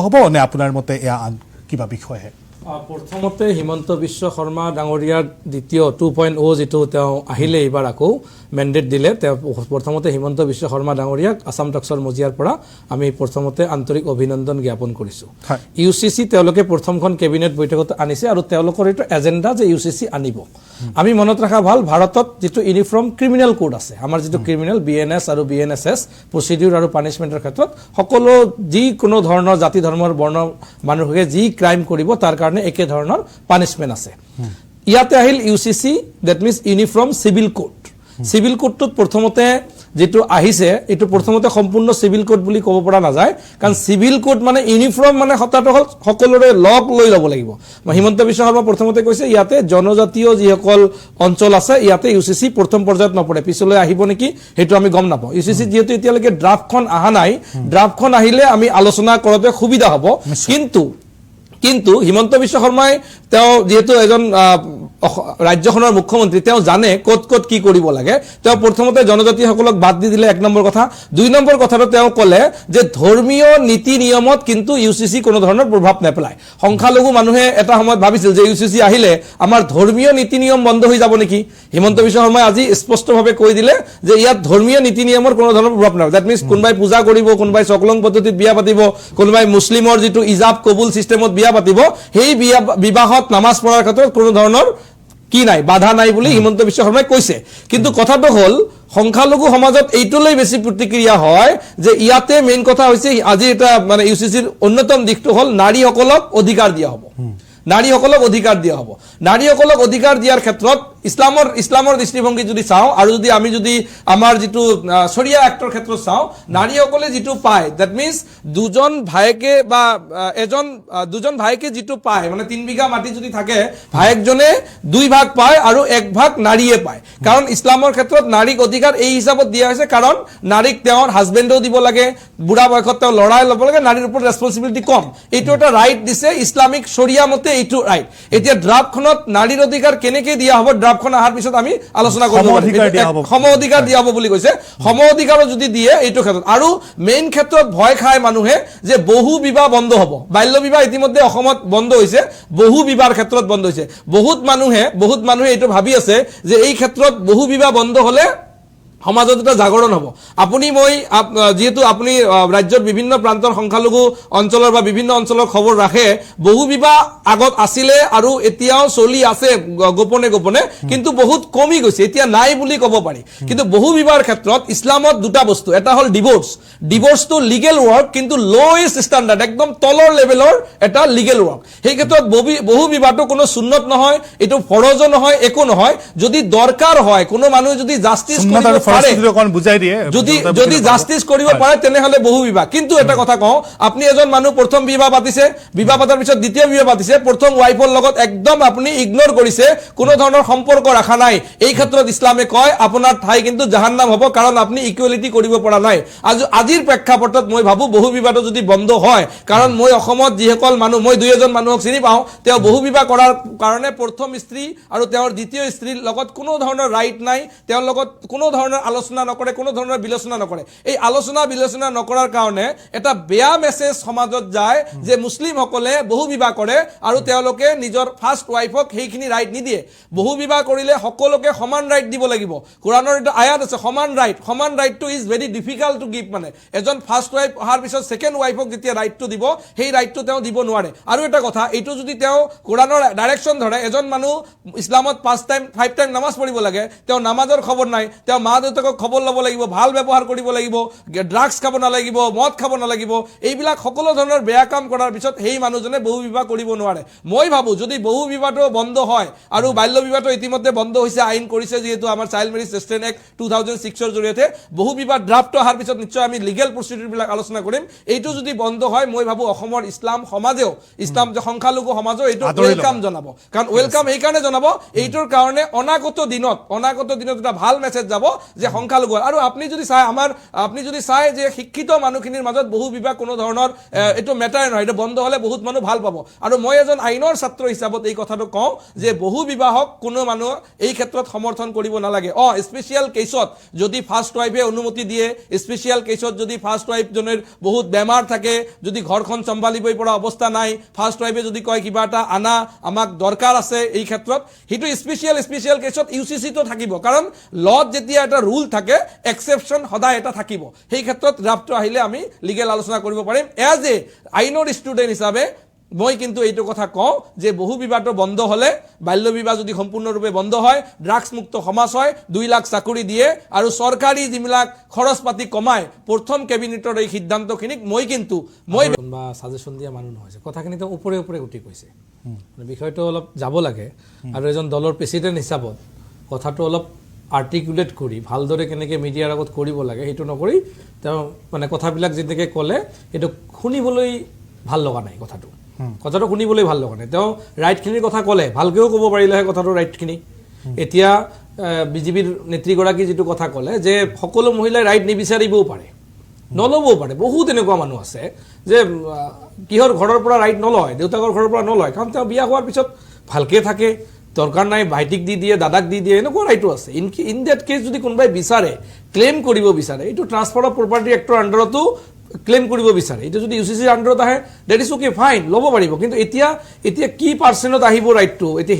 হ'ব নে আপোনাৰ মতে এয়া আন কিবা বিষয়হে প্ৰথমতে হিমন্ত বিশ্ব শৰ্মা ডাঙৰীয়াৰ দ্বিতীয় 2.0 যেটো তেওঁ আহিলে এইবাৰ আকৌ মেন্ডেট দিলে তেওঁ প্ৰথমতে হিমন্ত বিশ্ব শৰ্মা ডাঙৰীয়াক আসাম টক্সৰ মজিয়াৰ পৰা আমি প্ৰথমতে আন্তৰিক অভিনন্দন জ্ঞাপন কৰিছো ইউসিসি তেওঁলোকে প্ৰথমখন কেবিনেট বৈঠকত আনিছে আৰু তেওঁলোকৰ এটা এজেন্ডা যে ইউসিসি আনিব আমি মনত ৰাখা ভাল ভাৰতত যেটো ইউনিফৰ্ম ক্ৰিমিনেল কোড আছে আমাৰ যেটো ক্ৰিমিনেল বিএনএস আৰু বিএনএসএস প্ৰসিডিউৰ আৰু পানিশমেন্টৰ ক্ষেত্ৰত সকলো যি কোনো ধৰণৰ জাতি ধৰ্মৰ বৰ্ণ মানুহকে যি ক্ৰাইম কৰিব তাৰ কাৰণে একে ধৰণৰ পানিশমেন্ট আছে ইয়াতে আহিল UCC that means uniform civil code civil কোডটোত প্ৰথমতে যেটো আহিছে এটো প্ৰথমতে সম্পূৰ্ণ সিভিল কোড বুলি ক'ব পৰা নাযায় কাৰণ সিভিল কোড মানে ইউনিফৰ্ম মানে হতাটো হল সকলোৰে লগ লৈ ল'ব লাগিব হিমন্ত বিশ্ব শৰ্মা প্ৰথমতে কৈছে ইয়াতে জনজাতীয় যিসকল অঞ্চল আছে ইয়াতে ইউসিসি প্ৰথম পৰ্যায়ত নপৰে পিছলৈ আহিব নেকি হেতু আমি গম নাপাওঁ ইউসিসি যেহেতু এতিয়ালৈকে ড্ৰাফটখন আহা নাই ড্ৰাফটখন আহিলে আমি আলোচনা কৰোতে সুবিধা হ'ব কিন্তু হিমন্ত বিশ্ব শৰ্মাই তেওঁ যেহেতু এজন ৰাজ্যখনৰ মুখ্যমন্ত্ৰী তেওঁ জানে কত কি কৰিব লাগে তেওঁ প্ৰথমতে জনজাতিসকলক বাদ দি দিলে এক নম্বৰ কথা দুই নম্বৰ কথাটো তেওঁ ক'লে যে ধৰ্মীয় নীতি নিয়মত কিন্তু ইউসিসি কোনো ধৰণৰ প্ৰভাৱ নেপেলায় সংখ্যালঘু মানুহে এটা সময়ত ভাবিছিল যে ইউসিসি আহিলে আমাৰ ধৰ্মীয় নীতি নিয়ম বন্ধ হৈ যাব নেকি হিমন্ত বিশ্ব শৰ্মাই আজি স্পষ্টভাৱে কৈ দিলে যে ইয়াত ধৰ্মীয় নীতি নিয়মৰ কোনো ধৰণৰ প্ৰভাৱ নাই দ্যাট মিন্স কোনবাই পূজা কৰিব কোনবাই সকলং পদ্ধতিত বিয়া পাতিব কোনবাই মুছলিমৰ যেটো ইজাব কবুল সিস্টেমত বিয়া পাতিব সেই বিবাহত নামাজ পঢ়াৰ ক্ষেত্ৰত কোনো ধৰণৰ কি নাই বাধা নাই বুলি হিমন্ত বিশ্ব শৰ্মাই কৈছে কিন্তু কথাটো হল সংখ্যালঘু সমাজত এইটোলৈ বেছি প্ৰতিক্ৰিয়া হয় যে ইয়াতে মেইন কথা হৈছে আজি এটা মানে ইউসিসিৰ অন্যতম দিকটো হল নাৰীসকলক অধিকাৰ দিয়া হ'ব নাৰীসকলক অধিকাৰ দিয়া হ'ব নাৰীসকলক অধিকাৰ দিয়াৰ ক্ষেত্ৰত ইসলামৰ দৃষ্টিভংগী যদি চাও আৰু যদি আমি যদি আমাৰ যেটো শৰিয়া এক্টৰ ক্ষেত্ৰত চাও নাৰীসকলে যেটো পায় দ্যাট মিন্স দুজন ভাইকে যেটো পায় মানে 3 বিঘা মাটি যদি থাকে ভাইকজনে 2 ভাগ পায় আৰু 1 ভাগ নাৰীয়ে পায় কাৰণ ইসলামৰ ক্ষেত্ৰত নাৰীক অধিকাৰ এই হিচাপত দিয়া হৈছে কাৰণ নাৰীক তেওঁৰ হাজবেণ্ডও দিব লাগে বুঢ়া বয়সত তেওঁ লৰাই ল'ব লাগে নাৰীৰ ওপৰত ৰেসপন্সিবিলিটি কম এইটো এটা ৰাইট দিছে ইসলামিক শৰিয়া মতে এইটো ৰাইট এতিয়া ড্ৰাফটখনত নাৰীৰ অধিকাৰ কেনেকৈ দিয়া হ'ব ড্ৰাফটখন আহাৰ পিছত আমি আলোচনা কৰিব সম অধিকাৰ দিয়া হ'ব বুলি কৈছে সম অধিকাৰ যদি দিয়ে এইটো ক্ষেত্ৰত আৰু মেইন ক্ষেত্ৰত ভয় খায় মানুহে যে বহু বিবাহ বন্ধ হ'ব বাল্য বিবাহ ইতিমধ্যে অসমত বন্ধ হৈছে বহু বিবাহৰ ক্ষেত্ৰত বন্ধ হৈছে বহুত মানুহে এইটো ভাবি আছে যে এই ক্ষেত্ৰত বহু বিবাহ বন্ধ হলে সমাজত এটা জাগৰণ হ'ব আপুনি মই যেহেতু আপুনি ৰাজ্যৰ বিভিন্ন প্ৰান্তৰ সংখ্যালঘু অঞ্চলৰ বা বিভিন্ন অঞ্চলৰ খবৰ ৰাখে বহু বিবাহ আগত আছিলে আৰু এতিয়াও চলি আছে গোপনে কিন্তু বহুত কমি গৈছে এতিয়া নাই বুলি ক'ব পাৰি কিন্তু বহু বিবাহৰ ক্ষেত্ৰত ইছলামত দুটা বস্তু এটা হল ডিভোৰ্সটো লিগেল ওয়াৰ্ক কিন্তু লোয়েস্ট স্ট্যান্ডাৰ্ড একদম তলৰ লেভেলৰ এটা লিগেল ওয়াৰ্ক সেই ক্ষেত্ৰত বহু বিবাহটো কোনো সুন্নত নহয় এটো ফৰজ নহয় একো নহয় যদি দৰকাৰ হয় কোনো মানুহ যদি জাস্টিস যদি জাস্টিস কৰিব পাৰে তেনেহলে বহু বিবাহ কিন্তু এটা কথা কওঁ আপনি এজন মানুহ প্ৰথম বিবাহ পাতিছে বিবাহ পাতাৰ পিছত দ্বিতীয় বিবাহ পাতিছে প্ৰথম ওয়াইফৰ লগত একদম আপনি ইগনোৰ কৰিছে কোনো ধৰণৰ সম্পৰ্ক ৰাখা নাই এই ক্ষেত্ৰত ইসলামে কয় আপোনাৰ ঠাই কিন্তু জাহান্নাম হ'ব কাৰণ আপনি ইকুৱেলিটি কৰিব পৰা নাই আজিৰ প্ৰেক্ষাপটত মই ভাবো বহু বিবাহটো যদি বন্ধ হয় কাৰণ মই অসমত যিসকল মানুহ মই দুই এজন মানুহক চিনি পাওঁ তেওঁ বহু বিবাহ কৰাৰ কাৰণে প্ৰথম স্ত্ৰী আৰু তেওঁৰ দ্বিতীয় স্ত্ৰীৰ লগত কোনো ধৰণৰ ৰাইট নাই তেওঁৰ লগত কোনো ধৰণৰ আলোচনা নকৰে কোনো ধৰণৰ বিলোচনা নকৰে এই আলোচনা বিলোচনা নকৰাৰ কাৰণে এটা বেয়া মেসেজ সমাজত যায় যে মুসলিম সকলে বহু বিবাহ কৰে আৰু তেওঁলোকে নিজৰ ফাৰ্স্ট ওয়াইফক সেইখিনি ৰাইট নিদিয়ে বহু বিবাহ কৰিলে সকলোকে সমান ৰাইট দিব লাগিব কোৰানৰ এটা আয়াত আছে সমান ৰাইটটো is very difficult to give মানে এজন ফাৰ্স্ট ওয়াইফ অহাৰ পিছত সেকেন্ড ওয়াইফক যেতিয়া ৰাইটটো দিব সেই ৰাইটটো তেওঁ দিব নোৱাৰে আৰু এটা কথা এইটো যদি তেওঁ কোৰানৰ ডাইৰেকশন ধৰে এজন মানুহ ইছলামত 5 টাইম নামাজ পঢ়িব লাগে তেওঁ নামাজৰ খবৰ নাই তেওঁ মা দেউতাকক খবৰ ল'ব লাগিব ভাল ব্যৱহাৰ কৰিব লাগিব ড্ৰাগছ খাব নালাগিব মদ খাব নালাগিব এইবিলাক সকলো ধৰণৰ বেয়া কাম কৰাৰ পিছত সেই মানুহজনে বহু বিবাহ কৰিব নোৱাৰে মই ভাবো যদি বহু বিবাহটো বন্ধ হয় আৰু বাল্য বিবাহটো ইতিমধ্যে বন্ধ হৈছে আইন কৰিছে যেহেতু আমাৰ চাইল্ড ম্যাৰেজ ৰেষ্ট্ৰেইন এক্ট 2006 ৰ জৰিয়তে বহু বিবাহ ড্ৰাফট অহাৰ পিছত নিশ্চয় আমি লিগেল প্ৰসিডিউৰ বিলাক আলোচনা কৰিম এইটো যদি বন্ধ হয় মই ভাবো অসমৰ ইছলাম সমাজেও ইছলাম যে সংখ্যালঘু সমাজেও এইটো ওয়েলকাম জনাব কাৰণ ওয়েলকাম এই কাৰণে জনাব এইটোৰ কাৰণে অনাগত দিনত এটা ভাল মেসেজ যাব যে সংখ্যালঘু আৰু আপুনি যদি চাই যে শিক্ষিত মানুহখিনিৰ মাজত বহু বিবাহ কোনো ধৰণৰ এইটো মেটাৰ নহয়, এইটো বন্ধ হ'লে বহুত মানুহ ভাল পাব। আৰু মই এজন আইনৰ ছাত্ৰ হিচাপত এই কথাটো কওঁ যে বহু বিবাহক কোনো মানুহ এই ক্ষেত্ৰত সমৰ্থন কৰিব নালাগে। স্পেচিয়েল কেছত যদি ফাৰ্ষ্ট ৱাইফে অনুমতি দিয়ে, স্পেচিয়েল কেছত যদি ফাৰ্ষ্ট ৱাইফজনৰ বহুত বেমাৰ থাকে, যদি ঘৰখন চম্ভালিবই পৰা অৱস্থা নাই, ফাৰ্ষ্ট ৱাইফে যদি কয় কিবা এটা আনা আমাক দৰকাৰ আছে এই ক্ষেত্ৰত, সেইটো স্পেচিয়েল কেছত ইউচিচিটো থাকিব। কাৰণ লত যেতিয়া এটা ৰুল থাকে এক্সেপশ্যন সদায় এটা থাকিব। সেই ক্ষেত্ৰত ড্ৰাফ্টটো আহিলে আমি লিগেল আলোচনা কৰিব পাৰিম। এজ এ আইনৰ ষ্টুডেণ্ট হিচাপে মই কিন্তু এইটো কথা কওঁ যে বহু বিবাহটো বন্ধ হ'লে, বাল্য বিবাহ যদি সম্পূৰ্ণৰূপে বন্ধ হয়, ড্ৰাগছ মুক্ত সমাজ হয়, 2 লাখ চাকৰি দিয়ে আৰু চৰকাৰী যিবিলাক খৰচ পাতি কমায়, প্ৰথম কেবিনেটৰ এই সিদ্ধান্তখিনিক মই বা ছাজেশ্যন দিয়া মানুহ নহয়, কথাখিনি তেওঁ ওপৰে উঠি কৈছে। বিষয়টো অলপ যাব লাগে আৰু এজন দলৰ প্ৰেচিডেণ্ট হিচাপত কথাটো অলপ আৰ্টিকুলেট কৰি ভালদৰে কেনেকৈ মিডিয়াৰ আগত কৰিব লাগে সেইটো নকৰি তেওঁ মানে কথাবিলাক যেনেকৈ ক'লে সেইটো শুনিবলৈ ভাল লগা নাই। কথাটো শুনিবলৈ ভাল লগা নাই। তেওঁ ৰাইটখিনিৰ কথা ক'লে, ভালকৈও ক'ব পাৰিলেহে কথাটো ৰাইটখিনি। এতিয়া বিজেপিৰ নেত্ৰীগৰাকী যিটো কথা ক'লে যে সকলো মহিলাই ৰাইট নিবিচাৰিবও পাৰে, নল'বও পাৰে। বহুত এনেকুৱা মানুহ আছে যে কিহৰ ঘৰৰ পৰা ৰাইট নলয়, দেউতাকৰ ঘৰৰ পৰা নলয়, কাৰণ তেওঁ বিয়া হোৱাৰ পিছত ভালকৈ থাকে, দৰকাৰ নাই ভাইটিক দি দিয়ে, দাদাক দি দিয়ে, এনেকুৱা ৰাইটো আছে। ইন ডেট কেছ যদি কোনোবাই বিচাৰে, ক্লেইম কৰিব বিচাৰে, এইটো ট্ৰান্সফাৰ অফ প্ৰপাৰ্টি এক্টৰ আণ্ডাৰতো ক্লেইম কৰিব বিচাৰে, এইটো যদি ইউচিচিৰ আণ্ডাৰত আহে ডেট ইজ অ'কে, ফাইন, ল'ব পাৰিব। কিন্তু এতিয়া কি পাৰ্চেণ্টত আহিব ৰাইটটো, এতিয়া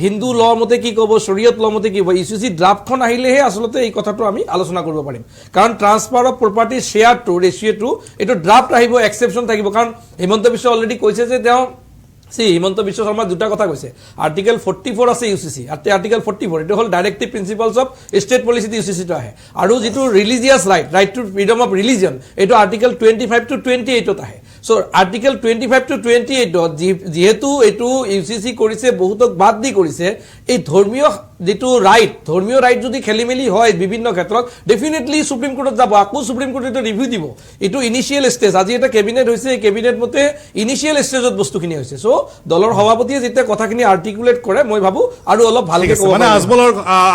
হিন্দু ল মতে কি ক'ব, শৰীয়ত ল মতে কি হ'ব, ইউচিচি ড্ৰাফ্টখন আহিলেহে আচলতে এই কথাটো আমি আলোচনা কৰিব পাৰিম। কাৰণ ট্ৰান্সফাৰ অফ প্ৰপাৰ্টি শ্বেয়াৰটো ৰেচিঅ'টো এইটো ড্ৰাফ্ট আহিব, এক্সেপশ্যন থাকিব। কাৰণ হিমন্ত বিশ্ব অলৰেডি কৈছে যে তেওঁ হিমন্ত বিশ্ব শৰ্মা দুটা কথা কৈছে, আৰ্টিকেল 44 আছে ইউচিচি, আৰ্টিকেল 44 এইটো হ'ল ডাইৰেক্টিভ প্ৰিন্সিপালছ অফ ষ্টেট পলিচিত ইউচিচিটো আহে। আৰু যিটো religious right to freedom of religion, এইটো আৰ্টিকেল 25 to 28 আহে। চ' আৰ্টিকেল 25 to 28 যিহেতু এইটো ইউচিচি কৰিছে, বহুতক বাদ দি কৰিছে, এই ধৰ্মীয় ৰাইট যদি খেলি মেলি হয় বিভিন্ন ক্ষেত্ৰত, ডেফিনেটলি সুপ্ৰিম কোৰ্টত যাব, আকৌ সুপ্ৰিম কোৰ্টে এইটো ৰিভিউ দিব। এইটো ইনিচিয়েল ষ্টেজ, আজি এটা কেবিনেট হৈছে, এই কেবিনেট মতে ইনিচিয়েল ষ্টেজত বস্তুখিনি হৈছে। চ' দলৰ সভাপতিয়ে যেতিয়া কথাখিনি আৰ্টিকুলেট কৰে, মই ভাবো আৰু অলপ ভালকে ক'ব। মানে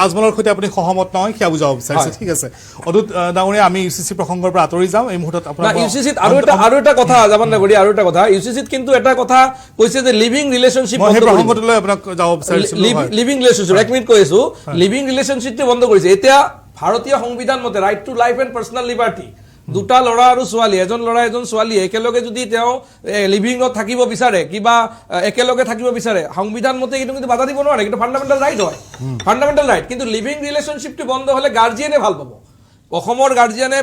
আজমলৰ সৈতে আপুনি সহমত নহয় সেয়া বুজাব বিচাৰিছে। ঠিক আছে অদূত ডাঙৰীয়া, আমি ইউচিচি প্ৰসংগৰ পৰা আঁতৰি যাম এই মুহূৰ্তত। ইউচিচিত আৰু এটা কথা জামান নাগৰি, আৰু এটা কথা, ইউচিচিত কিন্তু এটা কথা কৈছে যে লিভিং ৰিলেশ্যনশ্বিপ, প্ৰসংগটোলৈ আপোনাক যাব বিচাৰিছো। লিভিং ৰিলেশ্যনশ্বিপ, এক মিনিট কৈ আছো, লিভিং ৰিলেশ্যনশ্বিপটো বন্ধ কৰিছে। এতিয়া ভাৰতীয় সংবিধান মতে right to life and personal liberty, দুটা ল'ৰা আৰু ছোৱালী, এজন ল'ৰা এজন ছোৱালীয়ে একেলগে যদি তেওঁ লিভিঙত থাকিব বিচাৰে, কিবা একেলগে থাকিব বিচাৰে, সংবিধান মতে এইটো কিন্তু বাধা দিব নোৱাৰে, কিন্তু ফাণ্ডামেণ্টেল ৰাইট হয়, ফাণ্ডামেণ্টেল ৰাইট। কিন্তু লিভিং ৰিলেশ্যনশ্বিপটো বন্ধ হ'লে গাৰ্জিয়ানে ভাল পাব। অসমৰ গাৰ্জিয়ানে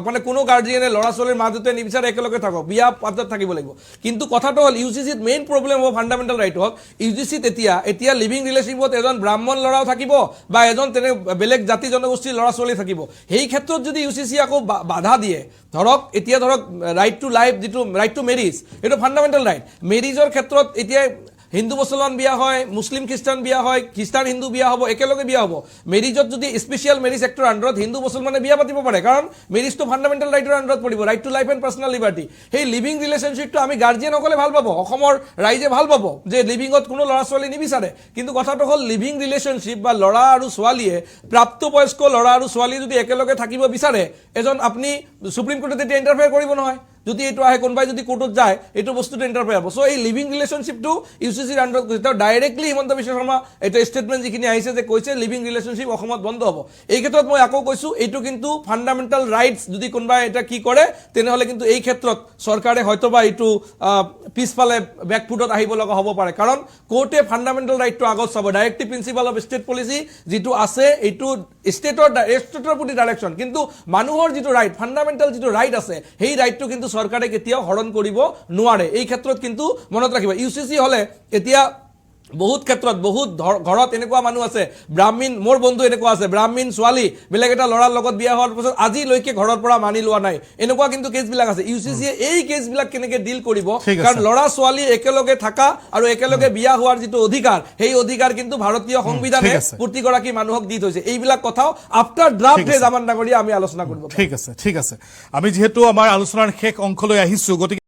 মানে কোনো গাৰ্জিয়ানে ল'ৰা ছোৱালীৰ মা দেউতাই নিবিচাৰে একেলগে থাকক, বিয়া পাতত থাকিব লাগিব। কিন্তু কথাটো হ'ল ইউচিচিত মেইন প্ৰব্লেম হ'ব ফাণ্ডামেণ্টেল ৰাইট হওক। ইউচিচিত এতিয়া লিভিং ৰিলেশ্যনশ্বিপত এজন ব্ৰাহ্মণ ল'ৰাও থাকিব বা এজন তেনে বেলেগ জাতি জনগোষ্ঠীৰ ল'ৰা ছোৱালী থাকিব। সেই ক্ষেত্ৰত যদি ইউচিচি আকৌ বাধা দিয়ে, ধৰক ৰাইট টু লাইফ, যিটো ৰাইট টু মেৰিজ, এইটো ফাণ্ডামেণ্টেল ৰাইট। মেৰিজৰ ক্ষেত্ৰত এতিয়া হিন্দু মুছলমান বিয়া হয়, মুছলিম খ্ৰীষ্টান বিয়া হয়, খ্ৰীষ্টান হিন্দু বিয়া হ'ব, একেলগে বিয়া হ'ব। মেৰিজত যদি স্পেচিয়েল মেৰিজ এক্টৰ আণ্ডাৰত হিন্দু মুছলমানে বিয়া পাতিব পাৰে, কাৰণ মেৰিজটো ফাণ্ডামেণ্টেল ৰাইটৰ আণ্ডাৰত পৰিব, right to life and personal liberty. সেই লিভিং ৰিলেশ্যনশ্বিপটো আমি গাৰ্জিয়ানসকলে ভাল পাব, অসমৰ ৰাইজে ভাল পাব যে লিভিঙত কোনো ল'ৰা ছোৱালী নিবিচাৰে। কিন্তু কথাটো হ'ল লিভিং ৰিলেশ্যনশ্বিপ বা ল'ৰা আৰু ছোৱালীয়ে, প্ৰাপ্তবয়স্ক ল'ৰা আৰু ছোৱালী যদি একেলগে থাকিব বিচাৰে, আপুনি সুপ্ৰিম কোৰ্টে তেতিয়া ইণ্টাৰফেয়াৰ কৰিব নহয়। যদি এইটো আহে, কোনোবাই যদি কোৰ্টত যায়, এইটো বস্তুটো ইণ্টাৰফেয়াৰ হ'ব। চ' এই লিভিং ৰিলেশ্যনশ্বিপটো ইউচিচিৰ আণ্ডাৰত কৈছে। তেওঁ ডাইৰেক্টলি হিমন্ত বিশ্ব শৰ্মা এটা ষ্টেটমেণ্ট যিখিনি আহিছে যে কৈছে লিভিং ৰিলেশ্যনশ্বিপ অসমত বন্ধ হ'ব। এই ক্ষেত্ৰত মই আকৌ কৈছোঁ, এইটো কিন্তু ফাণ্ডামেণ্টেল ৰাইটছ যদি কোনোবাই এটা কি কৰে, তেনেহ'লে কিন্তু এই ক্ষেত্ৰত চৰকাৰে হয়তোবা এইটো পিছফালে বেকফুটত আহিব লগা হ'ব পাৰে। কাৰণ কোৰ্টে ফাণ্ডামেণ্টেল ৰাইটটো আগত চাব, directive principal of state policy যিটো আছে, এইটো ষ্টেটৰ প্ৰতি ডাইৰেকশ্যন। কিন্তু মানুহৰ যিটো ৰাইট, ফাণ্ডামেণ্টেল যিটো ৰাইট আছে, সেই ৰাইটটো কিন্তু চৰকাৰে কেতিয়াও হৰণ কৰিব নোৱাৰে। এই ক্ষেত্ৰত কিন্তু মনত ৰাখিব, ইউচিচি হ'লে এতিয়া বহুত ক্ষেত্ৰত বহুত ঘৰত এনেকুৱা মানুহ আছে, ব্ৰাহ্মণ, মোৰ বন্ধু এনেকুৱা আছে, ব্ৰাহ্মণ ছোৱালী বেলেগ এটা ল'ৰাৰ লগত বিয়া হোৱাৰ পাছত আজিলৈকে ঘৰৰ পৰা মানি লোৱা নাই, এনেকুৱা কিন্তু কেছবিলাক আছে। ইউচিচিয়ে এই কেছবিলাক কেনেকৈ ডিল কৰিব, কাৰণ ল'ৰা ছোৱালী একেলগে থকা আৰু একেলগে বিয়া হোৱাৰ যিটো অধিকাৰ, সেই অধিকাৰ কিন্তু ভাৰতীয় সংবিধানে প্ৰতিগৰাকী মানুহক দি থৈছে। এইবিলাক কথাও আফটাৰ ড্ৰাফ্টহে জামান ডাঙৰীয়া আমি আলোচনা কৰিব। ঠিক আছে। আমি যিহেতু আমাৰ আলোচনাৰ শেষ অংশলৈ আহিছোঁ, গতিকে